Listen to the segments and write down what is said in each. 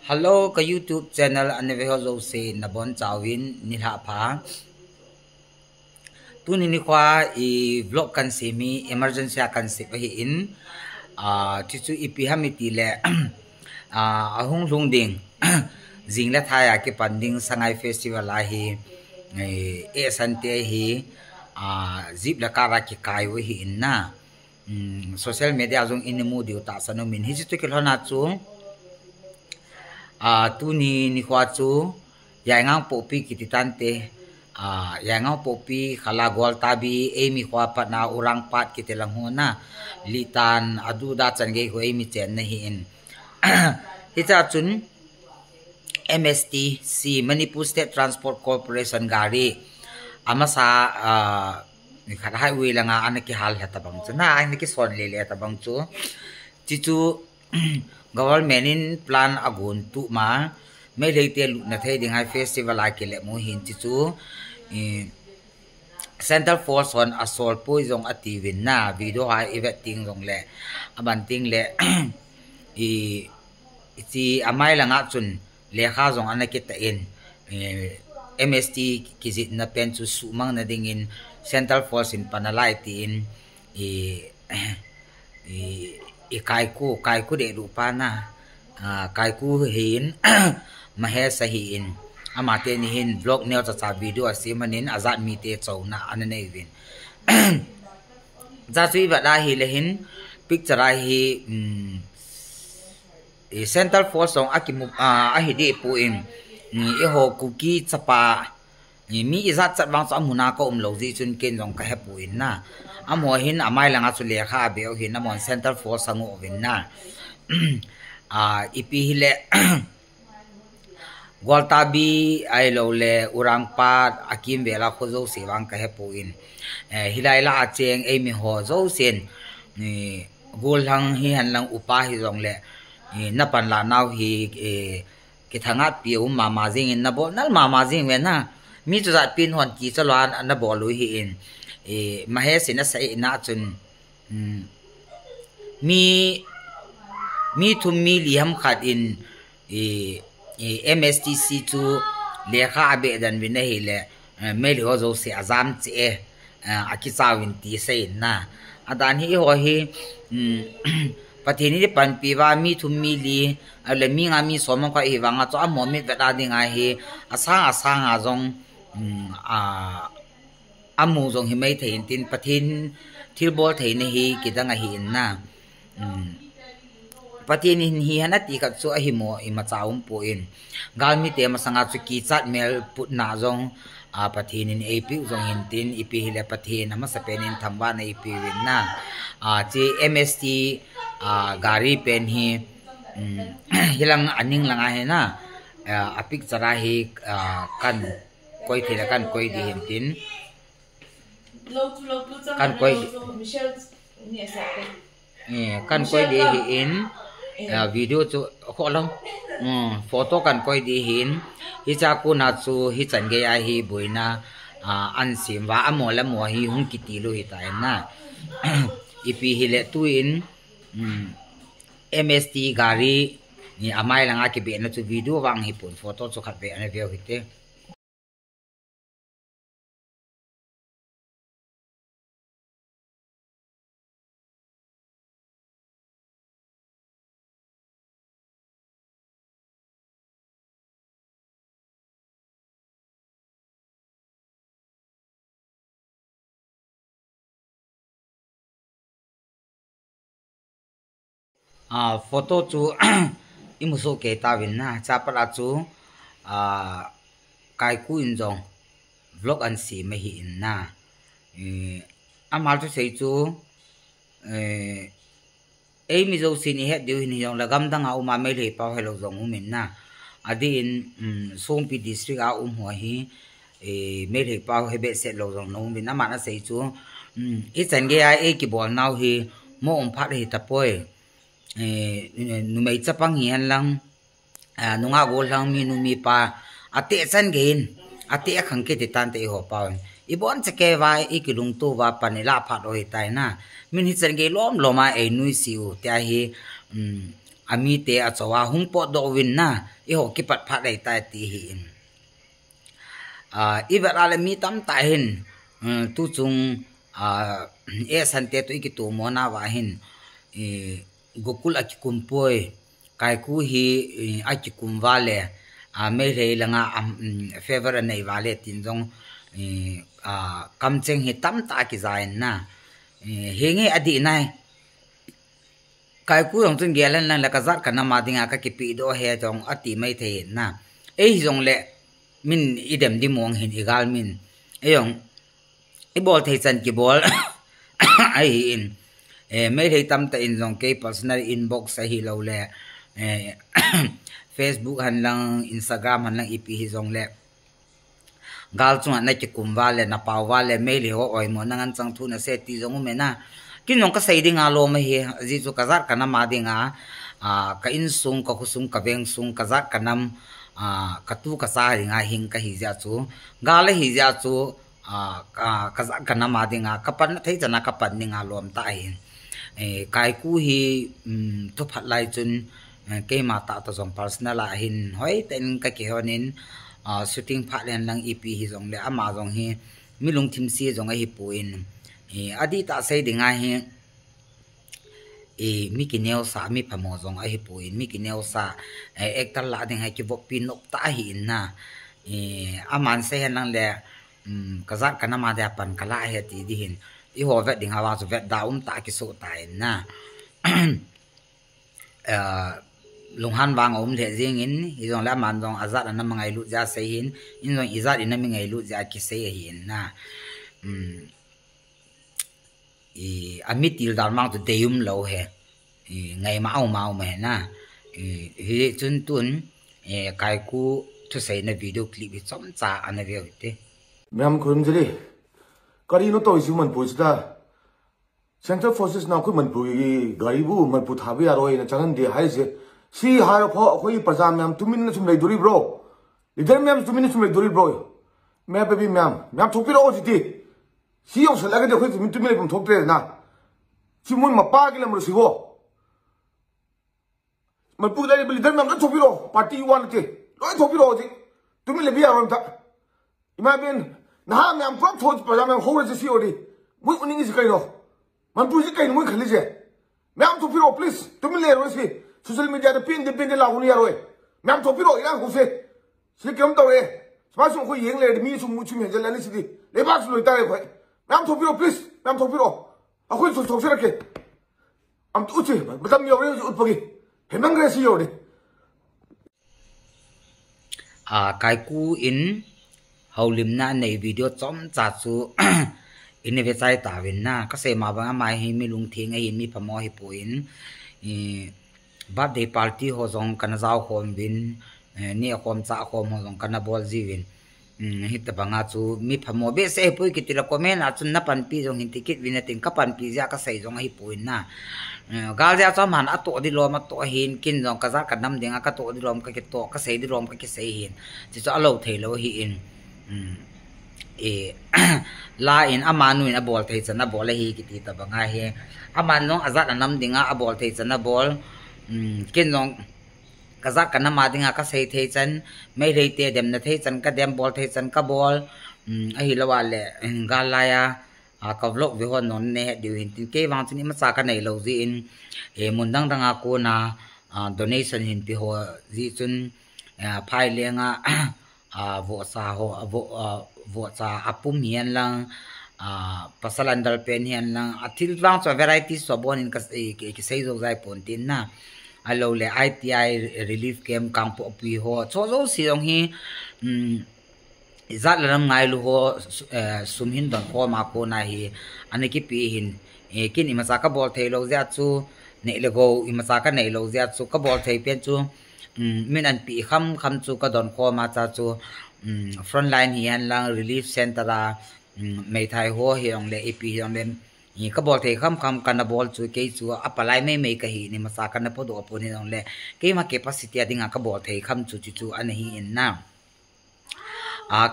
Hello ka YouTube channel Aneveho Jose Nabon Chawin Nilha Pha Tunini kwa I vlog kan semi emergency kan se hi in chichu ipi hamiti le ahung lungding jingla thaya ke panding sangai festival a hi e sante hi zip la kara ki kai we hi in na social media jong inimu diu ta sanu min hi chitu ke lona chu tu ni kwa chu ya ngang popi kititante ya ngang popi khala gol tabi emi kwa pat na urang pat kitelang hona litan adu da change ko emi chen na hi in hicha chun MSTC Manipur State Transport Corporation gari amasa ni khara highway la nga anaki hal hatabang chu na ai ki son le tabang chu chichu government in plan agun tu ma mai leite lu na thai ding hai festival a kele mo hin chi chu Central Force on Assault poison ativin na video ha eveting jong le abanting le iti amai la nga chun le kha jong anakita in MST kizit na pen chu sumang na ding in Central Force in panalai tin kai ku de rupa na kai ku hin mahe sahin amate ni hin vlog neo cha video asimanin azat mi te chawna anane win za chui ba da hi le hin picture a hi Central Force song akimu a hi de pu in ni ho kuki chapa ni mi izat chat bang cha muna ko lo ji chun ken jong ka he pu in na amo hin amai langa chu le kha be hin amon Central Force sangu win na ipi hile goltabi ai lo le urang pat akim bela khozo sewang ka he pu in hilaila acheng emi ho zo sen ni golhang hi han lang upa hi jong le na pan la naw hi ki thanga piu mama jing in na bo nal mama jing we na mi chu za pin hon ki chalwan na bo lu hi in mahe sina sai na chun mi thum mi li ham khat in MSTC tu lekha abe dan win hi le meli ho zo se azam che akisawin ti sai na adan hi ho hi pathini de pan piwa mi thum mi li ale mi nga mi somong ka hi wanga cho amo mi da ding a hi asang a jong amu jong hi mai thein tin pathin thilbol thein hi kidanga hi na pathin hi hanati ka chu a hi mo I ma chaum po in galmi te ma sanga chu ki chat mel put na jong pathin in AP jong hin tin ipi hile pathin ama sa penin thamba na ipi win na che MST gari pen hi hilang aning langa he na apik chara hi kan koi thila kan koi di hin tin kan koi kan koi di hi in video chu kholong photo kan koi di hin hi cha ku na chu hi chan ge a hi boina an sim wa amo la mo hi hung ki ti lo hi ta na ipi hile tu in MST gari ni amai langa ki be na chu video wang hi pun photo chu khat be ana view hite photo chu imuso ke ta win na cha para chu kai ku in jong vlog an si me hi in na amal chu sei chu mi zo sin he diu hin jong lagam danga uma me le pa hello jong umin na adi in Songpi district a ho hi me le pa he be se lo jong no min na ma na sei chu I chan ge a ki bol naw hi mo phat hi ta poi numei chapang hian lang nunga gol lang mi numi pa ate chan gein ate khang ke ti tan te ho pa ibon chake wa ikilung tu wa panila phat oi tai na min hi chan ge lom loma e nui siu tia hi ami te achawa hung po do win na I ho ki pat phat dai ta ti hi in iwat ala mi tam ta hin tu chung e san te tu ki tu mo na wa hin gokul akikumpoi kai ku hi akikum wale me rei langa favor nei wale tin jong kam cheng hi tam ta ki zain na henge adi nai kai ku yong chung gelan lan la ka zat kana ma dinga ka ki pi do he jong ati mai the na e jong le min idem di mong hin igal min e yong I bol thei chan ki bol ai in me rei tam ta in jong ke personal inbox sa hi lo le Facebook han lang Instagram han lang ipi hi jong le gal chung na ki kumwa le na pawa le me le ho oi mo nangan chang thu na se ti jong me na kin jong ka sai ding a lo ma hi ji chu ka zar kana ma dinga ka in sung ka khusung ka beng sung ka zar kanam ka tu ka sa ringa hing ka hi ja chu gal hi ja chu ka zar kana ma dinga ka pan thei chana ka pan ninga lom ta hin kai ku hi to phat lai chun ke ma ta to jong personal a hin hoi ten ka ke honin shooting phat len lang ep hi jong le ama jong hi milung thim si jong hi puin adi ta sei dinga hi mi ki neo sa mi phamo jong hi puin mi ki neo sa ektal la ding ha ki bok pin nok ta hi na aman se han lang le kazat kana ma da pan kala he ti di hin I ho vet ding hawa so vet da ta ki so tai na lunghan wang le jing in I jong la man jong azat na mangai lu ja sei hin in jong izat in na mi ngai lu ja ki sei hin na amitil dar mang to deum lo he ngai mau me na hi chun tun kai ku thu sei na video clip I chom cha ana ve te Ma'am Kurumjali, kari no to isi Manipur sida Central Forces na koi Manipur gi gari bu Manipur thabi aroi na changan de hai se si har pho koi praja ma'am tumin na sum lai duri bro leader ma'am tumin na sum lai duri bro me baby ma'am thokpi ro ji si yo sa laga de koi tumin lai pum thokte na si mun ma pa gi lam ro si go Manipur lai leader ma'am na thokpi ro party wan te loi thokpi ro ji tumin le bi aroi ta Imagine nah me am prop thoj pa me ho re si odi mui uning is kai no man pu ji kai mui khali je me am to piro please tumi le ro si social media de pin de la uni ro me am to piro ira hu se si kem to re sma su khu yeng le mi su mu chu me je la ni si di le ba su lo ta re khoi me am to piro please me am to piro a khu su thok se ra ke am tu chi ba tam yo re ut pa gi he mang re si yo de kai ku in haulim na nei video chom cha chu in ve chai ta win na ka se ma ba mai hi mi lung thing a hin mi phamo hi puin birthday party ho jong kana jaw khom win ni khom cha khom ho jong kana bol ji win hi ta banga chu mi phamo be se pui ki tila comment a chun na pan pi jong hin ticket win tin ka pan pi ja ka sei jong hi puin na gal ja chom han a to di lom a to hin kin jong ka za ka nam dinga ka to di lom ka ki to ka sei di lom ka ki sei hin chi cho alo thei lo hi in la in amanu in abol thei chana bol hi ki ti ta banga he aman nong azat anam dinga abol thei chana bol kin nong kazak kana ma dinga ka sei thei chan mai rei te dem na thei chan ka dem bol thei chan ka bol a hi lawa le galaya ka vlog vi hon non ne diu hin tin ke wang chini ma cha ka nei lo ji in mun dang danga ko na donation hin pi ho ji chun phai lenga vo sa ho vo cha apum hian lang pasalandal pen hian lang athil wang cho variety so bon in ka sei zo zai pon tin na alo le ITI relief camp kang po pi ho cho zo siong hi izat lam ngai lu ho sumhin don ko ma ko na hi aniki pi hin kin ima sa ka bol thei lo zia chu nei le go ima sa ka nei lo zia chu ka bol thei pen chu min an pi kham chu ka don ko ma cha chu front line hian lang relief center la mei thai ho hi ong le ep ong le ni ka bol thei kham kana bol chu ke chu apalai me ka hi ni ma sa ka na po do po ni ong le ke ma capacity adinga ka bol thei kham chu an hi in na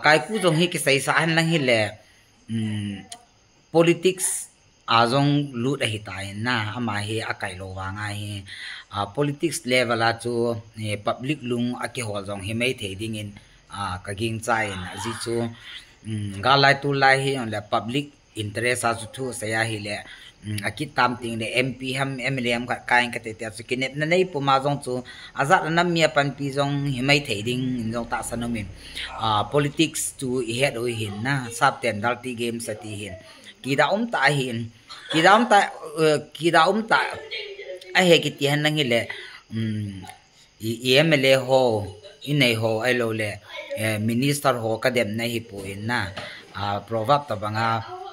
kai ku jong hi ki sai sa an lang hi le politics azong lut a hitai na ama hi akai lo wanga hi politics level a chu public lung a ki hol jong hi mai theding in ka ging chai in ji chu ga lai tu lai hi on la public interest a chu thu sa ya hi le aki tam ting le MP ham MLM ka kain ka te chu kinet na nei pu ma jong chu azat na mi pan pi jong hi mai theding jong ta sanomin politics tu i het oi hin na sap ten dalti game sa ti hin kida ta hin kida ta a he ki ti han nang le MLA ho inei ho ai lo le minister ho ka dem na hi pu in na proverb ta banga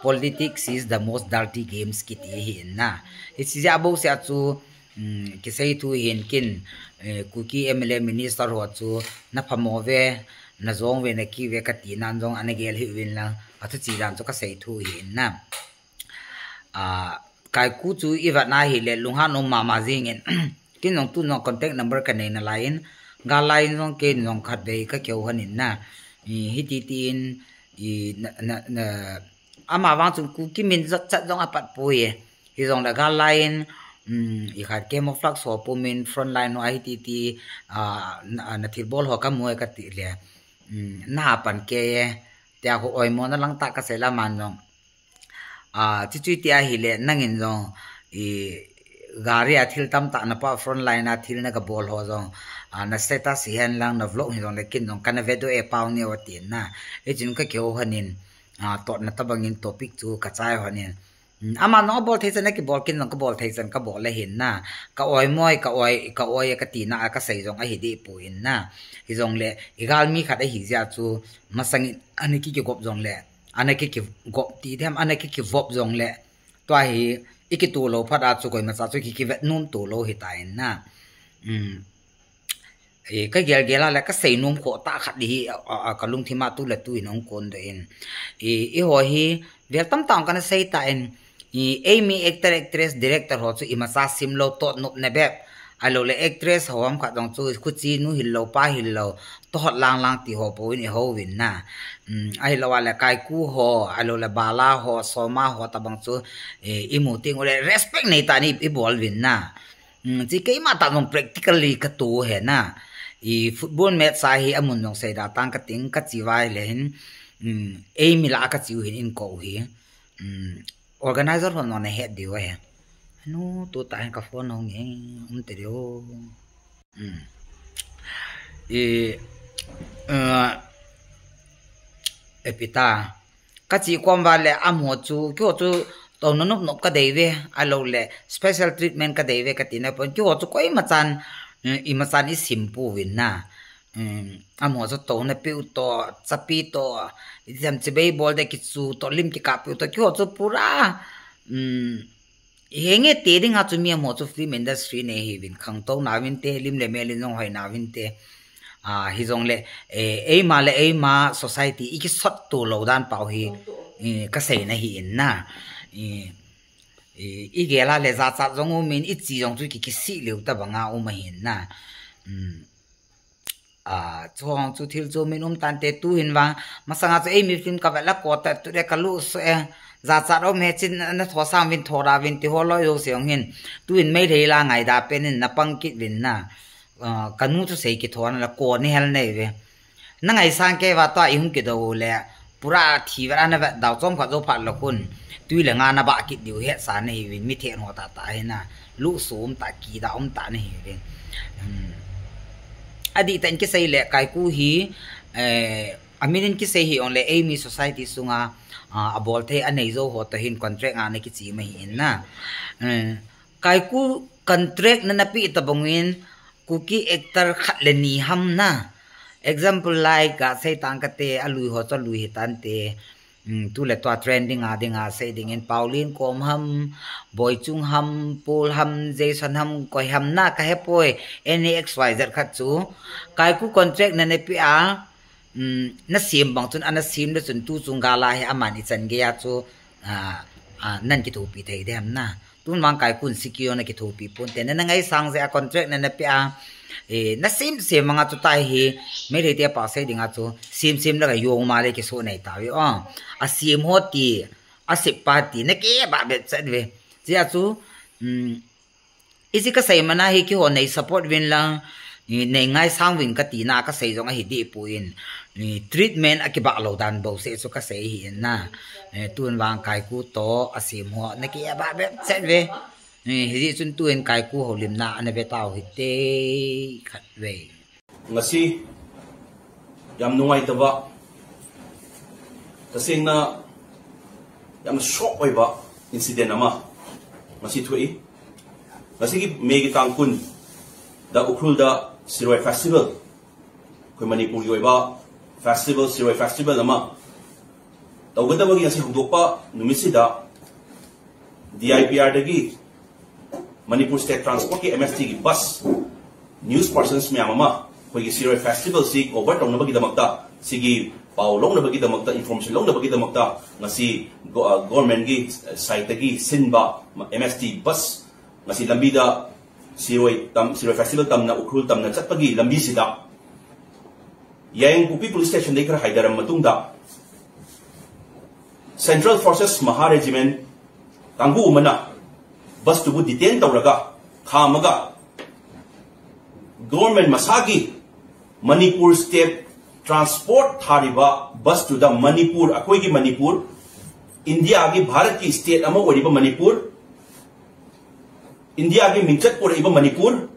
politics is the most dirty games ki ti hin na it's ja bo se chu ki sei tu hin kin kuki MLA minister ho chu na phamove na zong ve na ki ve ka ti nan zong anegel hi win la athu chi dan chu ka sei thu hin na kai ku chu iwa na hi le lungha no mama jing in kin nong tu no contact number ka nei na line ga line nong ke nong khat be ka keu hanin na hi ti tin na ama wang chu ku ki min zat chat jong apat puye hi jong la ga line i khat ke mo flak so pu min front line no ai ti na thil bol ho ka muai ka ti le na pan ke tia ko oi mo na lang ta ka sela man jong chi chi tia hi le nangin jong gari athil tam ta na pa front line athil na ka bol ho jong na status hian lang na vlog hi jong le kin jong kana vedo e paw ni watin na e jin ka keu hanin to na tabangin topic chu ka chai hanin ama no bol thaisan ki bol kin nong ka bol thaisan ka bol le hin na ka oi moi ka oi ka ti na ka sei jong a hi di pu in na hi jong le igal mi khat a hi ja chu masang ani ki gop jong le ana ki gop ti them ana ki vop jong le to hi iki tu lo phada chu koi ma cha chu ki vet num tu lo hi ta in na ka gel gela la ka sei num kho ta khat hi ka lung thima tu la tu inong kon de in ho hi vel tam tang kana sei ta in Amy actor actress director ho chu imasa simlo to nup ne beb alo le actress hom kha dong chu khu chi nu hillo pa hillo to hot lang ti ho po ni ho win na ai lo wala kai ku ho alo le bala ho soma ho tabang chu imuting ole respect nei ta ni i bol win na chi ke ma ta nong practically ka tu he na football match sa hi amun nong sei da tang ka ting ka chi wai le hin Amy la ka chi hin in ko hi organizer ho no ne het di wa no tu ta ka phone no nge te dio epita ka chi kom va le amo chu kyo chu to no no ka dei ve alo le special treatment ka dei ve ka tina pon kyo chu koi ma chan i ma chan i simpu win na amo chu to na pi to chapi to jam che bei bol de ki chu to lim ki ka pi to kyo chu pura henge te ding a chu mi mo chu film industry ne hi win khang to na win te lim le me lin jong hoi na win te hi jong le e ma society i ki sot tu lo dan pau hi ka sei na hi in na i gela le za cha jong min i chi jong chu ki si le ta banga u ma hin na chong chu thil chu min tan te tu hin wa masanga chu mi film ka la ko ta tu re ka lu so za cha ro me chin na tho sam win thora win ti ho lo yo seong hin tu in mai thei la ngai da pen na pang ki win na kanu chu sei ki thon la ko ni hel nei ve na ngai sang ke wa ta i hum ki do le pura thi wa na ba daw chom kha zo pha lo kun tu le nga na ba ki diu he sa nei win mi the no ta ta he na lu sum ta ki da ta nei ve adi tan ki sei le kai ku hi aminin ki sei hi on le Amy society sunga abol the anei zo ho to hin contract ane ki chi mai in na kai ku contract na napi tabongin kuki actor khat le ni ham na example like ga sei tang ka te alui ho cho lui hitan te tu le to trending a ding a sei ding in Pauline kom ham boy chung ham Paul ham Jason ham koi ham na ka he poi NXYZ khat chu kai ku contract na ne pi a na sim bang chun ana sim le chun tu chung ga la he amani chan ge ya chu nan ki thu pi thei dem na tun mang kai kun sikio na ki thu pi pun te na ngai sang ze a contract na na pi a na sim manga chu tai hi me re te pa se dinga chu sim la ga yong ma le ki so nei ta wi a sim ho ti asip party na ke ba bet sadwe sia chu isi ka sai mana hi ki ho nei support win lang nei ngai sang win ka ti na ka sei jong a hi di puin ni treatment akiba lo dan bo se so ka sei hi na tun wang kai ku to asim ho na ke ba bet sadwe ni hi chun tuen kai ku ho lim na ana be taw hi te khat we ngasi yam nungai taba tasengna yam shock oi ba incident ama ngasi thui ngasi ki megi tangkun da ukrul da Siroi festival koi manipur oi ba festival Siroi festival ama tawgada bagi ngasi hudokpa numisida DIPR dagi Manipur State Transport ki MST ki bus news persons me ama koi Siroi festival si over tong na bagi damakta sigi pau long na bagi damakta information long na bagi damakta ngasi government gi site gi sinba MST bus ngasi lambida Siroi festival tam na ukrul tam na chatpagi lambi sida yang Pupi police station dei kar haidaram matungda Central Forces Maha Regiment kangbu umana bus tubu detain tawraga khamaga government masagi Manipur State Transport thariba bus to the Manipur akoi gi Manipur India gi Bharat ki state ama wariba Manipur India gi mingchat pur iba Manipur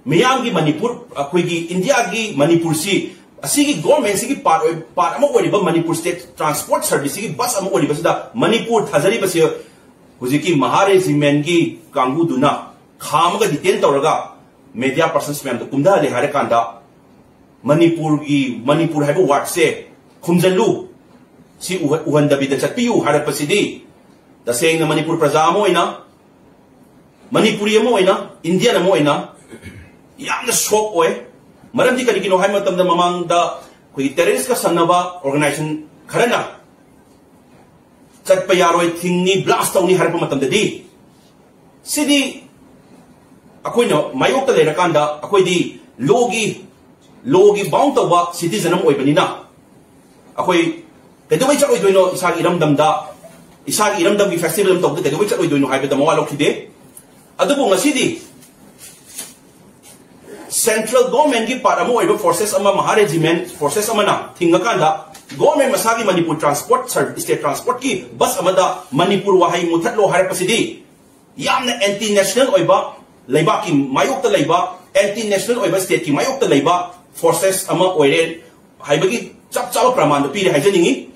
miyang gi Manipur akoi gi India gi Manipur si asigi government sigi part ama wariba Manipur State Transport Service gi bus ama wariba sida Manipur thazari basi huziki Mahare Zimengi Kangu Duna Khamaga detain tawraga media persons me kumda le hare kanda Manipur haibu ward se khumjanlu si uhanda bida chatpiu hare pasidi taseng na Manipur praja mo ina Manipuri mo ina India mo ina yamna shock oy maram di kadi kino hai matam da mamang da koi terrorist ka sanaba organization kharana chatpa yaroi thingni blast tawni hare pa matam da di sidi akoi no mayok ta lera kanda akoi di logi bound to ba citizen am oibanina akoi kedoi chak oidoino isagi iramdam gi festival am to kedoi chak oidoino haibe da mawalok hide adubo ngasidi central government gi para mo oiba forces ama Maha Regiment forces ama na thinga kanda government masagi Manipur Transport Service State Transport ki bus amada Manipur wahai muthatlo har pasidi yamna anti national oiba leiba ki mayok ta leiba anti national oiba state ki mayok ta leiba forces ama oire haibagi chap chap praman do pire haijaningi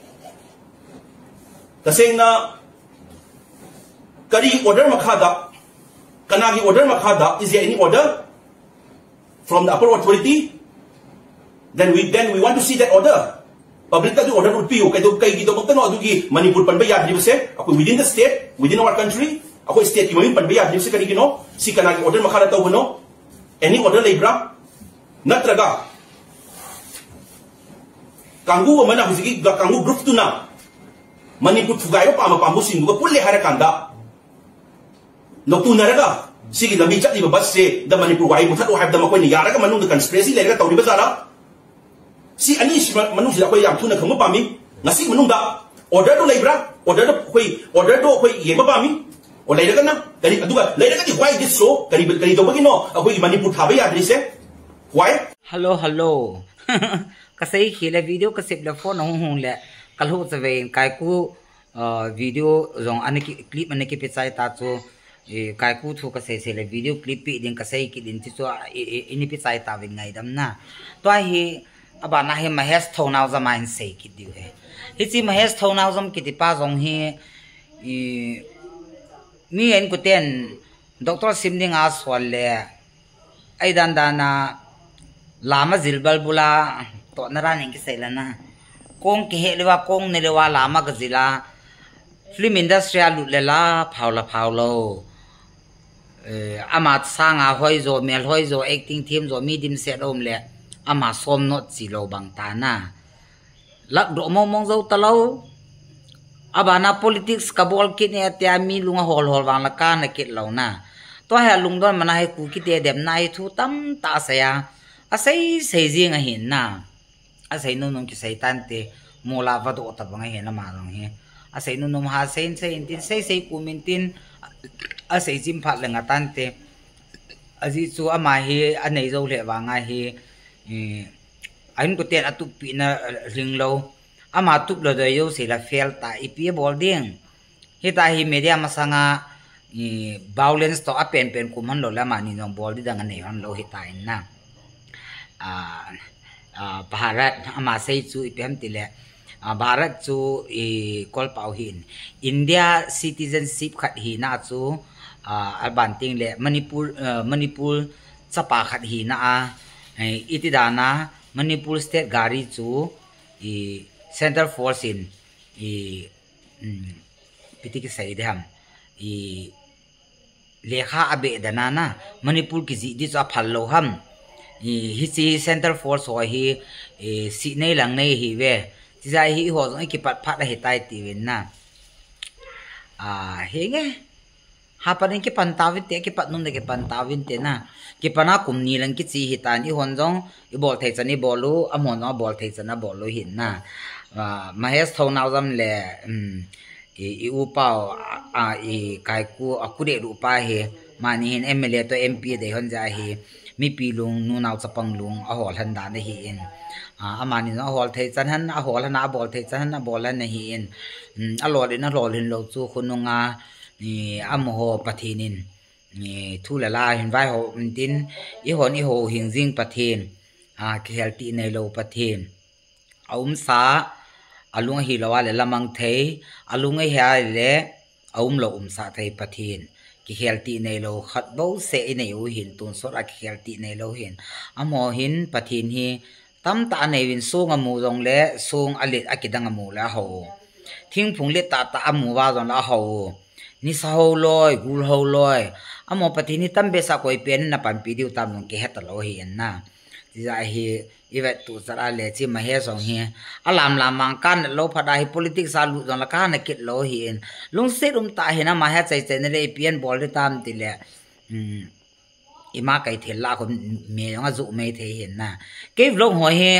tasengna kari order makhada kanagi order makhada is there any order from the upper authority then we want to see that order public ta order would be okay do kai gido magtano adugi Manipur panba yadri base ako within the state within our country ako state ki mamin panba yadri base kani gino si kanagi order makhada taw no any order lebra natraga kanggu mana husigi kanggu group tu na Manipur thugayo pa mapambu sinduga pulle harakanda loktu naraga sigi lambi chat di bas se da Manipur wai muthat o have da makoi ni yaraga manung da conspiracy lega tawri bazara si ani manung sila koi yam thuna kham pami ngasi manung da order do lebra order do koi yema pami o leiraga na kari aduga leiraga di why this so kari do bagino akoi Manipur thabe yadri se why hello kasai khila video kasip la phone hong le kalho chave kai ku video jong aniki clip aniki pechai ta chu kai ku thu kasai se le video clip pi ding kasai ki din chu ini pechai ta wing ngai dam na to hi aba na he mahes thonau zamain sei ki diu he hi chi mahes thonau zam ki ti pa jong hi mi en ku ten Dr. Simning aswal le ai dan dana lama zilbal bula to naraning ki sailana kong ki helewa kong nelewa lama ka zila film industry alu lela phaulo amat sanga hoizo mel hoizo acting team zo medium set om le ama som not zilo bang tana lak do mong zo talo abana politics kabol kit ne atya mi lunga hol wang la ka na kit lo na to ha lungdon mana he ku ki te dem nai thu tam ta saya asai seijing a hin na asai no nong ki saitan te mola va do ta bang he na ma rong he asai nu nom ha sen sei in tin sei kumintin asai jim phat lenga tante azi chu ama hi anei zo le wanga hi ain ko ten atu pi na ring lo ama tup lo do yo se la fel ta ipi bol ding hi ta hi media masanga violence to apen kuman lo la mani nong bol di dang nei han lo hi ta in na Bharat ama sei chu ipem tile Bharat chu kol pau hin India citizenship khat hi na chu albanting le Manipur chapa khat hi na itidana Manipur state gari chu Center Force in pitiki sai deham lekha abe danana Manipur ki ji di cha phallo ham hi si Center Force ho hi si nei lang nei hi ve ti za hi ho zong ki pat phat hi tai ti win na he nge ha pa ki pantawin te ki pat num de ki pantawin te na ki pana kum ni lang ki chi hi tan i hon jong i bol thai chani bolu amon no bol thai chana bolu hin na Mahesh thonau jam le i upao i kai ku akure ru pa he mani hin MLA to MP de hon ja hi mi pi lung nu nau chapang lung a hol han da na hi in amani no hol thai chan han a hol han a bol thai chan han a bol han na hi in a lol in lo chu khununga ni amho pathinin ni thulala hin vai ho tin i ho hing jing pathin khelti nei lo pathin sa alung hi lawa le lamang thei alung hi ha le lo sa thei pathin ki khelti nei lo khat bo se nei u hin tun so ra ki khelti nei lo hin amo hin pathin hi tam ta nei win sung amu jong le sung alit akidang amu la ho thing phung le ta amu wa jong la ho ni sa ho loi gul ho loi amo pathin ni tam be sa koi pen na pam pi diu tam nong ki het lo hi na ti za hi iwet tu zara le chi Mahesh song hi alam lamang kan lo phada hi politics a lu jong la ka na kit lo hi in lung se rum ta hi na Mahesh chai chai ne le pian bol de tam ti le ima kai thel la ko me yong a zu me the hi na ke vlog ho hi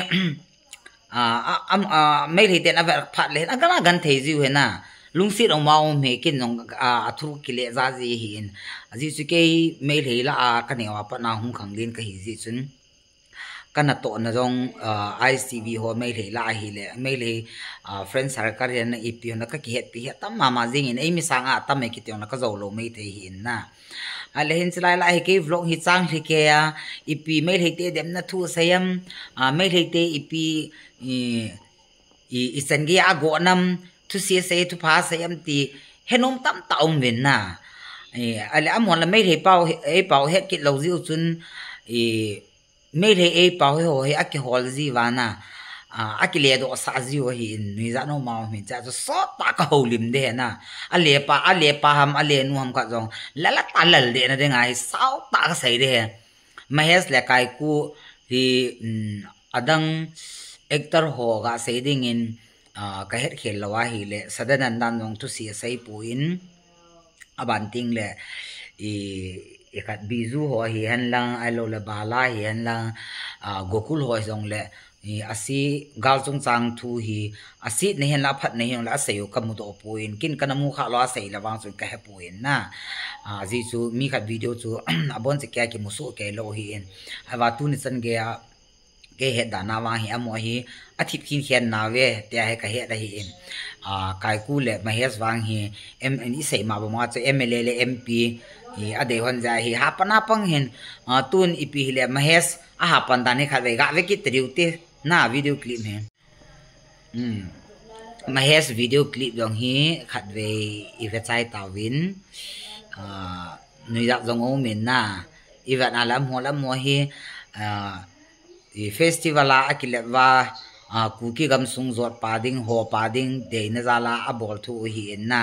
me le ten a phat le a gana gan thei ji he na lung sit ong mau me kin nong a thu ki le za ji hi in a ji su ke me le la ka ne wa pa na hung khang lin ka hi ji chun kana to na jong ICV ho mai le la hi le mai le friend circle yan ipi na ka ki het pi het tam mama jing in ai mi sanga tam me ki na ka zo lo mai the hin na ale hin chilai la hi ke vlog hi chang thi ke ya ipi mai le te dem na thu sayam mai le te ipi i sangi a go nam thu si se thu pha sayam ti henom tam taum win na ale amon la mai le pau het ki lo ziu chun me le pau ho he ak hol ji wana akile do sa ji ho hi ni za no ma mi cha so ta ka ho lim de na ale pa ham ale nu ham ka jong la ta lal de na de ngai sao ta ka sai de Mahesh le kai ku hi adang actor ho ga sai ding in ka het khel lawa hi le sadanan dan nong tu si sai pu in abanting le ikat bizu ho hi han lang alo le bala hi han lang gokul ho jong le asi gal chung chang thu hi asi ne hen la phat ne hen la sayo kamu do puin kin kanamu kha lo sai la wang chu ka he puin na ji chu mi khat video chu abon che kya ki musu ke lo hi en awa tu ni san ge ke he da na wa hi amo hi athip kin khian na we te he ka he da hi en kai ku le Mahesh wang hi MNI sei ma ba ma che MLA le MP ade hon ja hi hapana pang hin tun ipi le Mahesh a hapan dani kha ve ga ve ki triute na video clip he Mahesh video clip dong hi khat ve i ve chai ta win nui jak jong o min na iwan alam hola mo hi festival a akile wa kuki gam sung zot pading ho pading de na zala abol thu hi na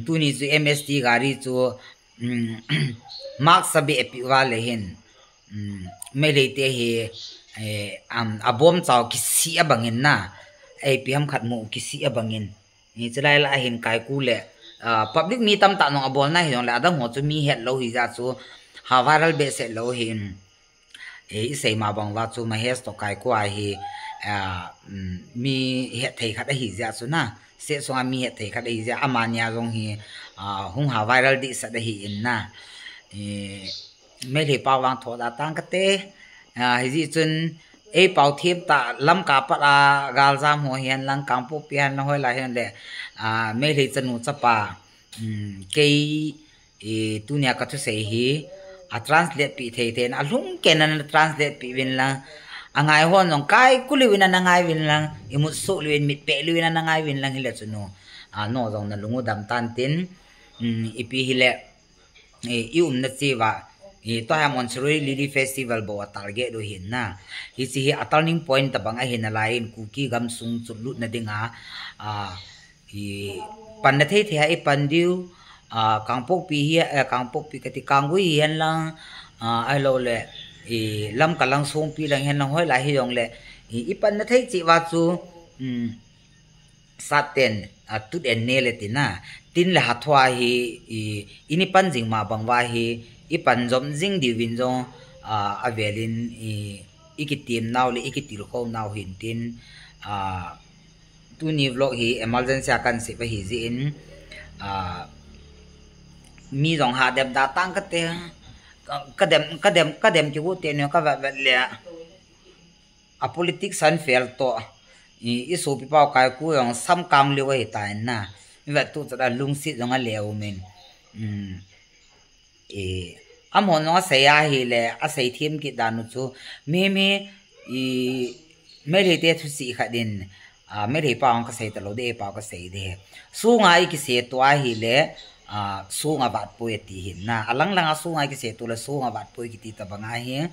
tuni chu MST gari chu mark sabi epi wale hin melete he abom chaw kisi abangin na ai pm khat mu kisi abangin ni chalai la hin kai ku le public mi tam ta no abol na hi la adam ho chu mi het lo hi ja chu ha viral be se lo hin sei ma bang wa chu Mahesh to kai ku a hi มีเหตุที่ขัดได้หิจาสุนะเสียส่งมีเหตุที่ขัดได้หิจาอามานียรงฮีหงหาไวรัลดิสัดได้หินนะไม่ได้ปาวางโทษต่างกันเตหิจิจนเป่าเทียมตาลำกาปลากาลซามหัวเหียนลังกังปุเปียนห้อยลายเห็นแหละไม่ได้สนุกสปาเกยตุเนียก็จะเสียหีtranslate ปีเทนลุงเกนัน translate ปีวินลังangay hon nong kai kuliwin na nangay win lang imut so liwin mit pe liwin na nangay win lang hila suno no dong na lungudam tantin ipi hile na siwa to ha Montserrat Lily Festival bo target do hin na isi hi turning point tabang a hinalain kuki gam sung chulut na dinga panathe the ha pandiu kangpok pi hi kangpok pi kati kangui hian lang ai lo le lam kalang song pi lang hen lang hoi lai hi yong le ipan na thei chi wa chu saten tut en ne le tina tin le hathwa hi ini pan jing ma bang wa hi ipan jom jing di win jong avelin ikitim naw le ikitil ko naw hin tin tu ni vlog hi emergency akan se pa hi ji in mi jong ha dep da tang ka te kadem ki wote ne ka va le a politics san fel to i so pi pau kai ku yong sam kam le wai ta na va tu ta lung si jong a leo men amon no se ya hi le a sei thim ki danu chu me le te thu si kha din me le pa ang ka sei ta lo de pa ka sei de su ngai ki se to a hi le su nga bat po ti hin na alang lang su nga ki se to la su nga bat po ki ti ta banga hi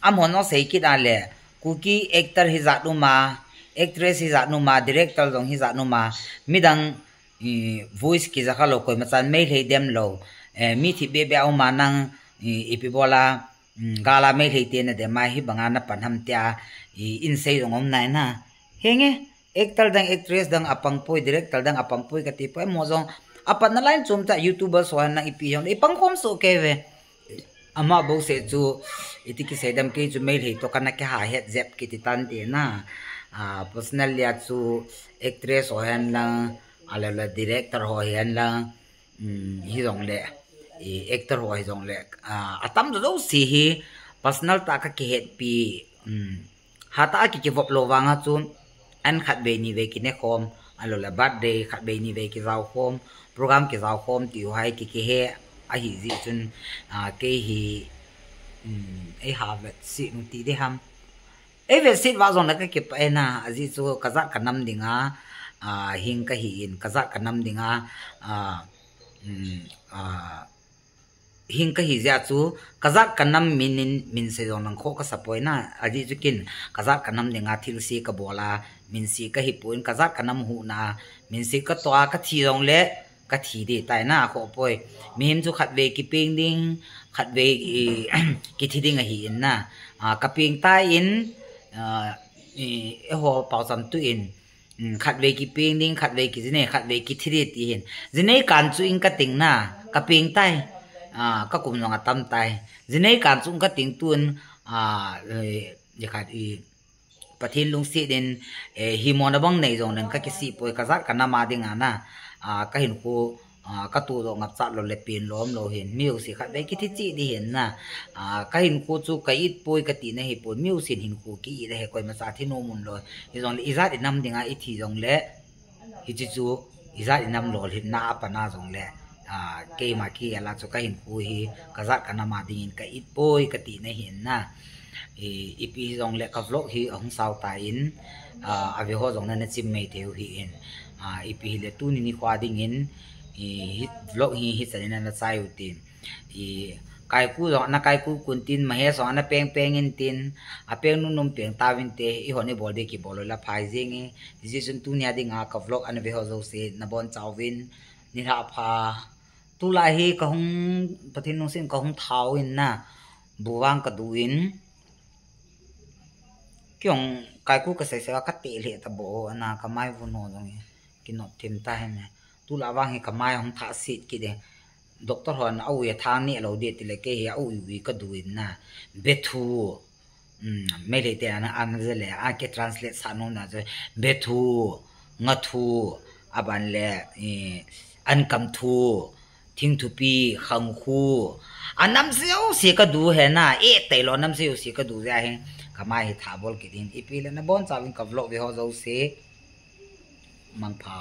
amon no sei ki da le kuki actor hi za nu ma actress hi za nu ma director dong hi za nu ma midang voice ki za khalo koi machan me le dem lo mi thi be be au ma nang ipi bola gala me le te na de ma hi banga na panham tia in sei dong om nai na henge actor dang actress dang apang poi director dang apang poi ka ti po mo jong apat na line chumta YouTuber so na ipihon ipang kom so keve ama bo se chu itiki sedam ke chu mail he to kana ke ha het zep ki titan te na personal ya chu actress ho han lang ala director ho han lang hi rong le actor ho hi rong le atam do si hi personal ta ka ke het pi hata ki vop lo wanga chu an khat be ni ve ki ne khom alo la birthday khat be ni ve ki zau khom program ke zau khom ti hai ki he a hi ji chun ke hi ha vet si nu ti de ham vet sit wa zon na ka ke pa na aji chu kaza kanam dinga hing ka hi in kaza kanam dinga hing ka hi ja chu kaza kanam min se zon nang kho ka sapoi na aji chu kin kaza kanam dinga thil si ka bola min si ka hi puin kaza kanam hu na min si ka to ka thi rong le ka thi de tai na kho poi mihim chu khat ve ki ping ding khat ve ki thi ding a hi in na ka ping tai in ho pau sam tu in khat ve ki ping ding khat ve ki jine khat ve ki thi de ti hin jine kan chu in ka ting na ka ping tai ka kum nong atam tai jine kan chu ka ting tun ye khat pathin lung si den hi mon bang nei jong nang ka ki si poi ka za ka na ma ding ana ka hin ko ka tu do ngap cha lo le pin lom lo hin miu si khat be ki thi chi di hin na ka hin ko chu ka it poi ka ti na hi poi miu sin hin ko ki i re he koi ma sa thi no mun lo hi jong i za di nam dinga i thi jong le hi chi chu i za di nam lo hin na pa na jong le ke ma ki ala chu ka hin ko hi ka za ka na ma ding ka it poi ka ti na hin na ipi jong le ka vlog hi ong sau ta in ave ho jong na chim mei theu hi in ipi le tu ni kwa ding in vlog hi chanina na chai utin kai ku jong na kai ku kun tin ma he so na peng peng in tin a peng nu num peng ta win te i hone bol de ki bol la phai jing e ji sun tu nya ding ka vlog an ve ho zo se na bon chaw win ni ha pha tu la hi ka hung pathin nu sin ka hung thau in na buwang ka du in kyong kai ku ka se ka te le ta bo na ka mai vu no dong ki not tim ta he ne tu la wang he ka mai hong tha sit ki de doctor hon au ye thang ni lo de ti le ke he au wi ka duin na bethu ไม่เลยแต่นะอันนั้นเลยอาเก translate สานุนะจะเบทูงัทูอาบันเลยอันคำทูทิ้งทุปีขังคูอันน้ำเสียวเสียก็ดูเห็นนะแต่เราน้ำเสียวเสียก็ดูได้เห็นก็มาให้ทาบอลกินอีพีแล้วนะบอลจะวิ่งกับโลกวิหารเราเสียมังพา